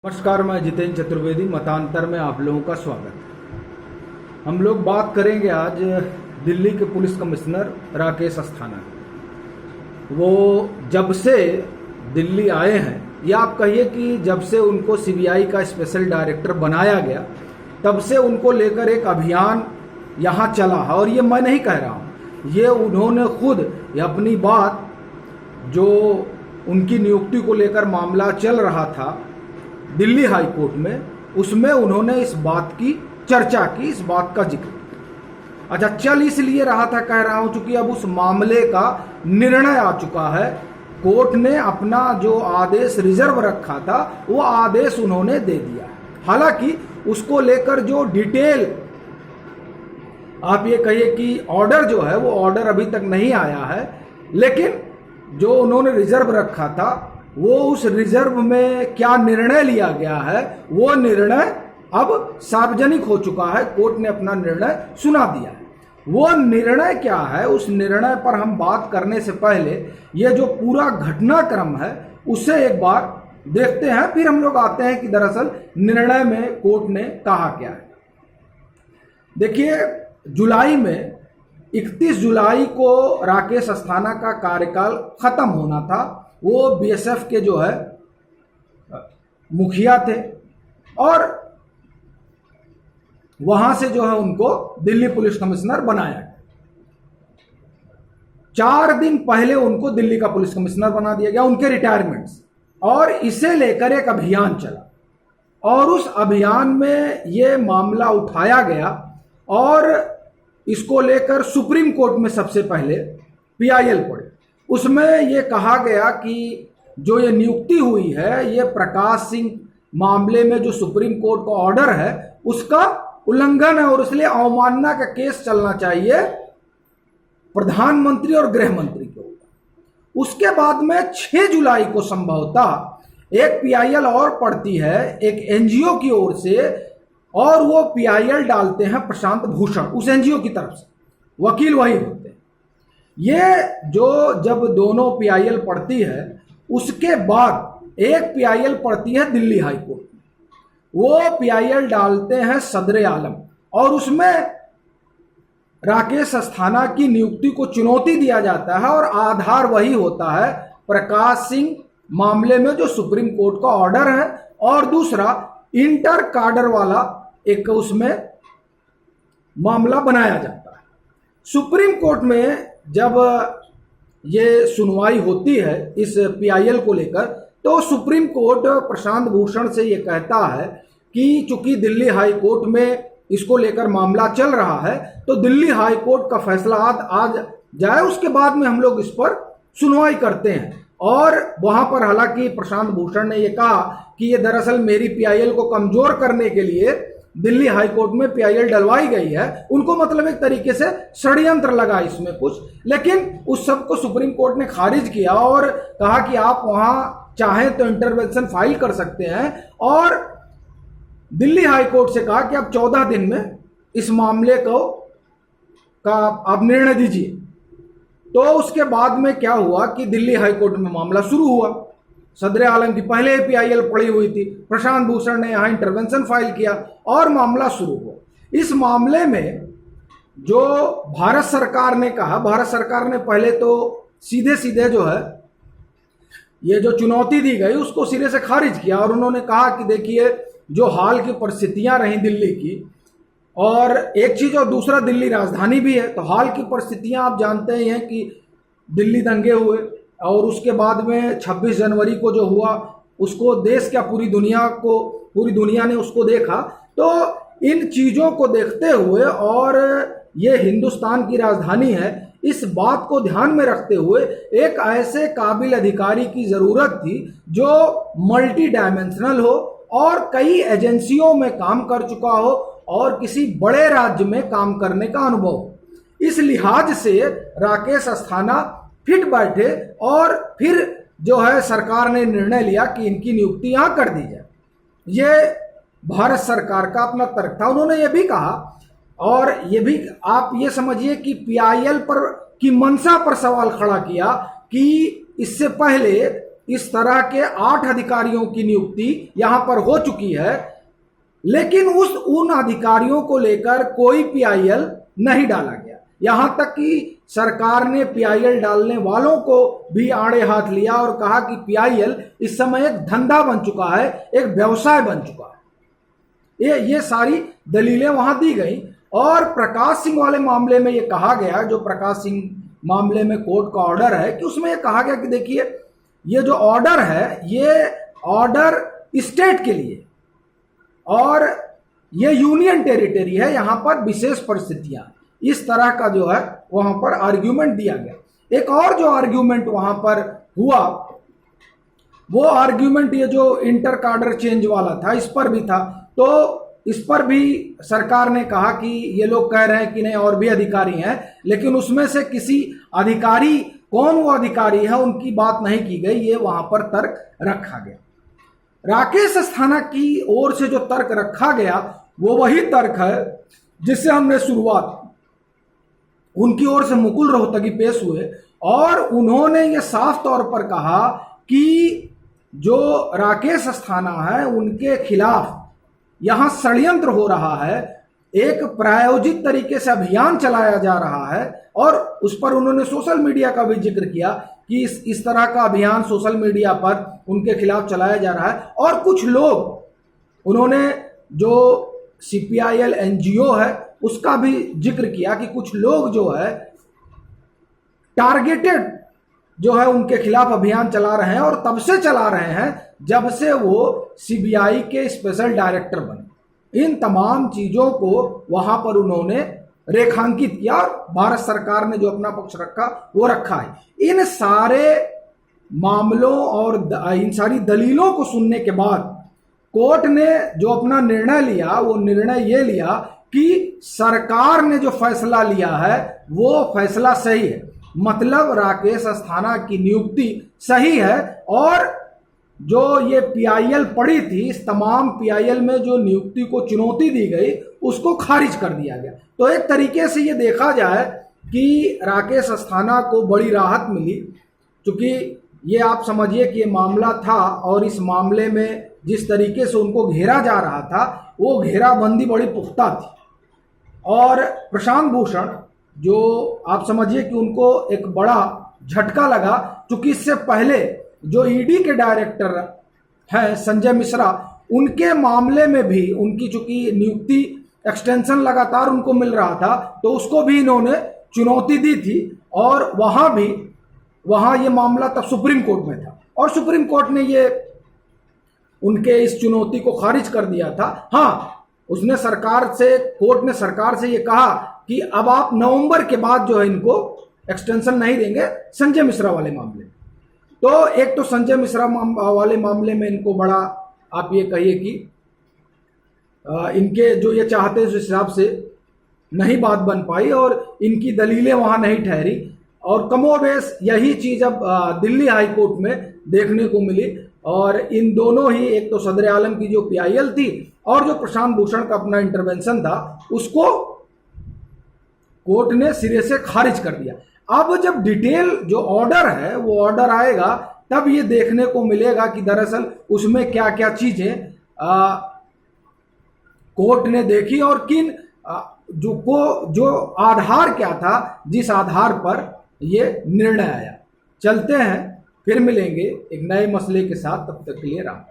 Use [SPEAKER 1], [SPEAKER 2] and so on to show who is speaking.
[SPEAKER 1] नमस्कार, मैं जितेंद्र चतुर्वेदी। मतांतर में आप लोगों का स्वागत। हम लोग बात करेंगे आज दिल्ली के पुलिस कमिश्नर राकेश अस्थाना। वो जब से दिल्ली आए हैं, या आप कहिए कि जब से उनको सीबीआई का स्पेशल डायरेक्टर बनाया गया, तब से उनको लेकर एक अभियान यहाँ चला है। और ये मैं नहीं कह रहा हूँ, ये उन्होंने खुद अपनी बात, जो उनकी नियुक्ति को लेकर मामला चल रहा था दिल्ली हाई कोर्ट में, उसमें उन्होंने इस बात की चर्चा की, इस बात का जिक्र। अच्छा, चल इसलिए रहा था, कह रहा हूं, चूंकि अब उस मामले का निर्णय आ चुका है। कोर्ट ने अपना जो आदेश रिजर्व रखा था, वो आदेश उन्होंने दे दिया। हालांकि उसको लेकर जो डिटेल, आप ये कहिए कि ऑर्डर जो है, वो ऑर्डर अभी तक नहीं आया है, लेकिन जो उन्होंने रिजर्व रखा था, वो उस रिजर्व में क्या निर्णय लिया गया है, वो निर्णय अब सार्वजनिक हो चुका है। कोर्ट ने अपना निर्णय सुना दिया है। वो निर्णय क्या है, उस निर्णय पर हम बात करने से पहले ये जो पूरा घटनाक्रम है, उसे एक बार देखते हैं, फिर हम लोग आते हैं कि दरअसल निर्णय में कोर्ट ने कहा क्या है। देखिए, जुलाई में 31 जुलाई को राकेश अस्थाना का कार्यकाल खत्म होना था। वो बीएसएफ के जो है मुखिया थे, और वहां से जो है उनको दिल्ली पुलिस कमिश्नर बनाया गया। 4 दिन पहले उनको दिल्ली का पुलिस कमिश्नर बना दिया गया, उनके रिटायरमेंट से। और इसे लेकर एक अभियान चला, और उस अभियान में ये मामला उठाया गया, और इसको लेकर सुप्रीम कोर्ट में सबसे पहले पीआईएल पड़े। उसमें ये कहा गया कि जो ये नियुक्ति हुई है, ये प्रकाश सिंह मामले में जो सुप्रीम कोर्ट का ऑर्डर है, उसका उल्लंघन है, और इसलिए अवमानना का केस चलना चाहिए प्रधानमंत्री और गृह मंत्री के ऊपर। उसके बाद में 6 जुलाई को संभवतः एक पीआईएल और पड़ती है, एक एनजीओ की ओर से, और वो पीआईएल डालते हैं प्रशांत भूषण, उस एनजीओ की तरफ से। वकील वही होते हैं। ये जो जब दोनों पीआईएल पढ़ती है, उसके बाद एक पीआईएल पढ़ती है दिल्ली हाई कोर्ट में। वो पीआईएल डालते हैं सदर आलम, और उसमें राकेश अस्थाना की नियुक्ति को चुनौती दिया जाता है, और आधार वही होता है प्रकाश सिंह मामले में जो सुप्रीम कोर्ट का ऑर्डर है, और दूसरा इंटर काडर वाला एक उसमें मामला बनाया जाता है। सुप्रीम कोर्ट में जब ये सुनवाई होती है इस पीआईएल को लेकर, तो सुप्रीम कोर्ट प्रशांत भूषण से ये कहता है कि चूंकि दिल्ली हाई कोर्ट में इसको लेकर मामला चल रहा है, तो दिल्ली हाई कोर्ट का फैसला आज जाए, उसके बाद में हम लोग इस पर सुनवाई करते हैं। और वहां पर हालांकि प्रशांत भूषण ने यह कहा कि ये दरअसल मेरी पीआईएल को कमजोर करने के लिए दिल्ली हाई कोर्ट में पीआईएल डलवाई गई है। उनको मतलब एक तरीके से षड्यंत्र लगा इसमें कुछ, लेकिन उस सब को सुप्रीम कोर्ट ने खारिज किया और कहा कि आप वहां चाहें तो इंटरवेंशन फाइल कर सकते हैं, और दिल्ली हाई कोर्ट से कहा कि आप 14 दिन में इस मामले का आप निर्णय दीजिए। तो उसके बाद में क्या हुआ कि दिल्ली हाई कोर्ट में मामला शुरू हुआ। सदर आलम की पहले पीआईएल पड़ी हुई थी, प्रशांत भूषण ने यहां इंटरवेंशन फाइल किया, और मामला शुरू हुआ। इस मामले में जो भारत सरकार ने कहा, भारत सरकार ने पहले तो सीधे सीधे जो है ये जो चुनौती दी गई उसको सिरे से खारिज किया, और उन्होंने कहा कि देखिए, जो हाल की परिस्थितियां रही दिल्ली की, और एक चीज और दूसरा दिल्ली राजधानी भी है, तो हाल की परिस्थितियां आप जानते ही हैं कि दिल्ली दंगे हुए, और उसके बाद में 26 जनवरी को जो हुआ, उसको देश क्या पूरी दुनिया ने उसको देखा। तो इन चीजों को देखते हुए, और ये हिंदुस्तान की राजधानी है, इस बात को ध्यान में रखते हुए एक ऐसे काबिल अधिकारी की जरूरत थी जो मल्टी डायमेंशनल हो, और कई एजेंसियों में काम कर चुका हो, और किसी बड़े राज्य में काम करने का अनुभव हो। इस लिहाज से राकेश अस्थाना फिट बैठे, और फिर जो है सरकार ने निर्णय लिया कि इनकी नियुक्ति यहां कर दी जाए। ये भारत सरकार का अपना तर्क था। उन्होंने ये भी कहा, और ये भी आप ये समझिए कि पीआईएल पर की मंशा पर सवाल खड़ा किया कि इससे पहले इस तरह के 8 अधिकारियों की नियुक्ति यहां पर हो चुकी है, लेकिन उन अधिकारियों को लेकर कोई पीआईएल नहीं डाला गया। यहां तक कि सरकार ने पीआईएल डालने वालों को भी आड़े हाथ लिया और कहा कि पीआईएल इस समय एक धंधा बन चुका है, एक व्यवसाय बन चुका है। ये सारी दलीलें वहां दी गई। और प्रकाश सिंह वाले मामले में ये कहा गया, जो प्रकाश सिंह मामले में कोर्ट का ऑर्डर है, कि उसमें ये कहा गया कि देखिए ये जो ऑर्डर है ये ऑर्डर स्टेट के लिए और ये यूनियन टेरिटरी है, यहां पर विशेष परिस्थितियां, इस तरह का जो है वहां पर आर्ग्यूमेंट दिया गया। एक और जो आर्ग्यूमेंट वहां पर हुआ वो आर्ग्यूमेंट ये जो इंटर कार्डर चेंज वाला था, इस पर भी था। तो इस पर भी सरकार ने कहा कि ये लोग कह रहे हैं कि नहीं और भी अधिकारी हैं, लेकिन उसमें से किसी अधिकारी, कौन वो अधिकारी है, उनकी बात नहीं की गई, ये वहां पर तर्क रखा गया। राकेश अस्थाना की ओर से जो तर्क रखा गया वो वही तर्क है जिससे हमने शुरुआत, उनकी ओर से मुकुल रोहतगी पेश हुए और उन्होंने ये साफ तौर पर कहा कि जो राकेश अस्थाना है उनके खिलाफ यहां षड्यंत्र हो रहा है, एक प्रायोजित तरीके से अभियान चलाया जा रहा है। और उस पर उन्होंने सोशल मीडिया का भी जिक्र किया कि इस तरह का अभियान सोशल मीडिया पर उनके खिलाफ चलाया जा रहा है। और कुछ लोग, उन्होंने जो सीपीआईएल एनजीओ है उसका भी जिक्र किया कि कुछ लोग जो है टारगेटेड जो है उनके खिलाफ अभियान चला रहे हैं, और तब से चला रहे हैं जब से वो सीबीआई के स्पेशल डायरेक्टर बने। इन तमाम चीजों को वहां पर उन्होंने रेखांकित किया और भारत सरकार ने जो अपना पक्ष रखा वो रखा है। इन सारे मामलों और इन सारी दलीलों को सुनने के बाद कोर्ट ने जो अपना निर्णय लिया वो निर्णय ये लिया कि सरकार ने जो फैसला लिया है वो फैसला सही है, मतलब राकेश अस्थाना की नियुक्ति सही है। और जो ये पीआईएल पड़ी थी, इस तमाम पीआईएल में जो नियुक्ति को चुनौती दी गई उसको खारिज कर दिया गया। तो एक तरीके से ये देखा जाए कि राकेश अस्थाना को बड़ी राहत मिली, क्योंकि ये आप समझिए कि ये मामला था और इस मामले में जिस तरीके से उनको घेरा जा रहा था वो घेराबंदी बड़ी पुख्ता थी। और प्रशांत भूषण, जो आप समझिए कि उनको एक बड़ा झटका लगा, क्योंकि इससे पहले जो ईडी के डायरेक्टर हैं संजय मिश्रा, उनके मामले में भी उनकी चूंकि नियुक्ति एक्सटेंशन लगातार उनको मिल रहा था तो उसको भी इन्होंने चुनौती दी थी। और वहां ये मामला तब सुप्रीम कोर्ट में था और सुप्रीम कोर्ट ने ये उनके इस चुनौती को खारिज कर दिया था। हाँ, उसने कोर्ट ने सरकार से ये कहा कि अब आप नवंबर के बाद जो है इनको एक्सटेंशन नहीं देंगे संजय मिश्रा वाले मामले में। तो एक तो संजय मिश्रा वाले मामले में इनको बड़ा, आप ये कहिए कि इनके जो ये चाहते उस हिसाब से नहीं बात बन पाई और इनकी दलीलें वहां नहीं ठहरी। और कमोबेश यही चीज अब दिल्ली हाई कोर्ट में देखने को मिली। और इन दोनों ही, एक तो सदर आलम की जो पीआईएल थी और जो प्रशांत भूषण का अपना इंटरवेंशन था, उसको कोर्ट ने सिरे से खारिज कर दिया। अब जब डिटेल जो ऑर्डर है वो ऑर्डर आएगा तब ये देखने को मिलेगा कि दरअसल उसमें क्या क्या चीजें कोर्ट ने देखी और किन जो आधार क्या था, जिस आधार पर ये निर्णय आया। चलते हैं, फिर मिलेंगे एक नए मसले के साथ, तब तक के लिए राम।